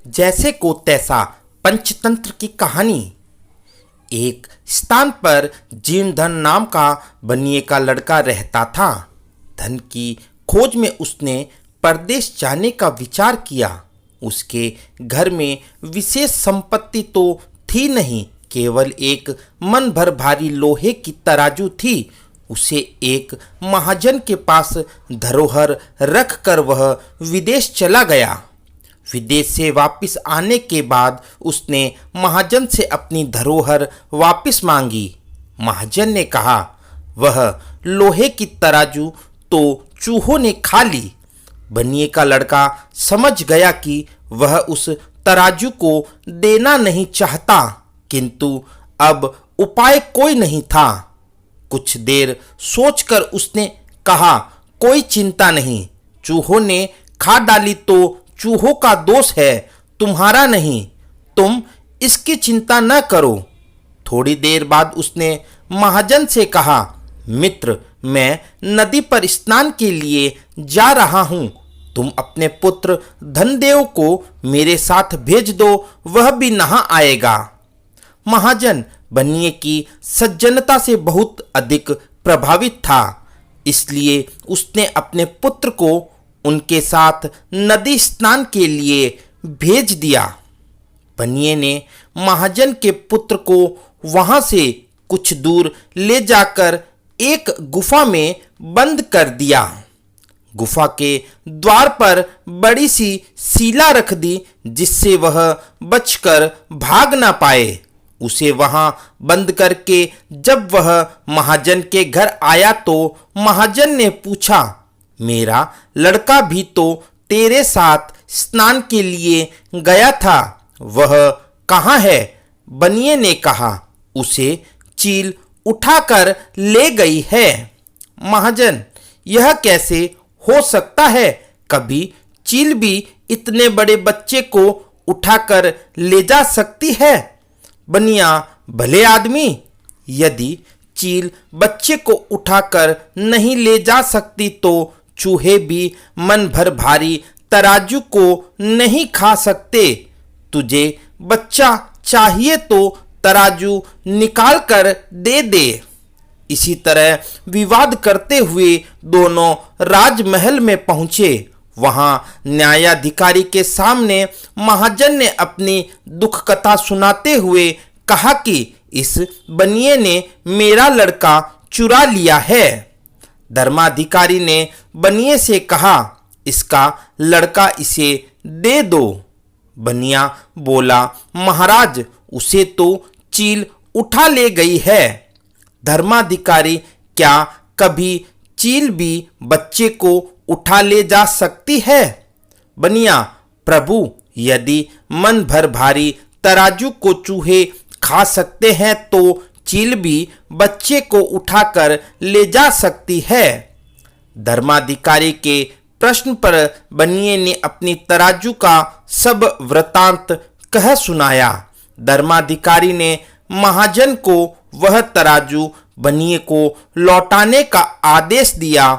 जैसे को तैसा पंचतंत्र की कहानी। एक स्थान पर जीर्णधन नाम का बनिए का लड़का रहता था। धन की खोज में उसने परदेश जाने का विचार किया। उसके घर में विशेष संपत्ति तो थी नहीं, केवल एक मन भर भारी लोहे की तराजू थी। उसे एक महाजन के पास धरोहर रख कर वह विदेश चला गया। विदेश से वापस आने के बाद उसने महाजन से अपनी धरोहर वापस मांगी। महाजन ने कहा, वह लोहे की तराजू तो चूहों ने खा ली। बनिए का लड़का समझ गया कि वह उस तराजू को देना नहीं चाहता, किंतु अब उपाय कोई नहीं था। कुछ देर सोचकर उसने कहा, कोई चिंता नहीं, चूहों ने खा डाली तो चूहों का दोष है, तुम्हारा नहीं। तुम इसकी चिंता न करो। थोड़ी देर बाद उसने महाजन से कहा, मित्र, मैं नदी पर स्नान के लिए जा रहा हूं। तुम अपने पुत्र धनदेव को मेरे साथ भेज दो, वह भी नहा आएगा। महाजन बनिए की सज्जनता से बहुत अधिक प्रभावित था, इसलिए उसने अपने पुत्र को उनके साथ नदी स्नान के लिए भेज दिया। बनिए ने महाजन के पुत्र को वहां से कुछ दूर ले जाकर एक गुफा में बंद कर दिया। गुफा के द्वार पर बड़ी सी सीला रख दी, जिससे वह बचकर भाग ना पाए। उसे वहां बंद करके जब वह महाजन के घर आया तो महाजन ने पूछा, मेरा लड़का भी तो तेरे साथ स्नान के लिए गया था, वह कहाँ है? बनिए ने कहा, उसे चील उठाकर ले गई है। महाजन, यह कैसे हो सकता है? कभी चील भी इतने बड़े बच्चे को उठाकर ले जा सकती है? बनिया, भले आदमी, यदि चील बच्चे को उठाकर नहीं ले जा सकती तो चूहे भी मन भर भारी तराजू को नहीं खा सकते। तुझे बच्चा चाहिए तो तराजू निकाल कर दे दे। इसी तरह विवाद करते हुए दोनों राजमहल में पहुंचे। वहां न्यायाधिकारी के सामने महाजन ने अपनी दुख कथा सुनाते हुए कहा कि इस बनिए ने मेरा लड़का चुरा लिया है। धर्माधिकारी ने बनिए से कहा, इसका लड़का इसे दे दो। बनिया बोला, महाराज, उसे तो चील उठा ले गई है। धर्माधिकारी, क्या कभी चील भी बच्चे को उठा ले जा सकती है? बनिया, प्रभु, यदि मन भर भारी तराजू को चूहे खा सकते हैं तो चील भी बच्चे को उठाकर ले जा सकती है। धर्माधिकारी के प्रश्न पर बनिए ने अपनी तराजू का सब वृतांत कह सुनाया। धर्माधिकारी ने महाजन को वह तराजू बनिए को लौटाने का आदेश दिया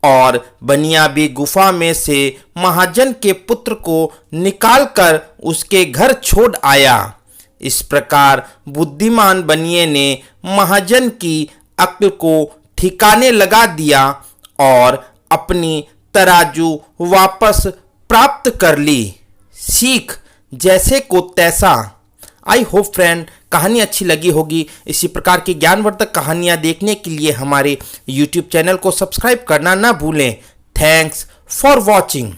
और बनिया भी गुफा में से महाजन के पुत्र को निकालकर उसके घर छोड़ आया। इस प्रकार बुद्धिमान बनिए ने महाजन की अक्ल को ठिकाने लगा दिया और अपनी तराजू वापस प्राप्त कर ली। सीख, जैसे को तैसा। आई होप फ्रेंड कहानी अच्छी लगी होगी। इसी प्रकार की ज्ञानवर्धक कहानियाँ देखने के लिए हमारे YouTube चैनल को सब्सक्राइब करना ना भूलें। Thanks for watching.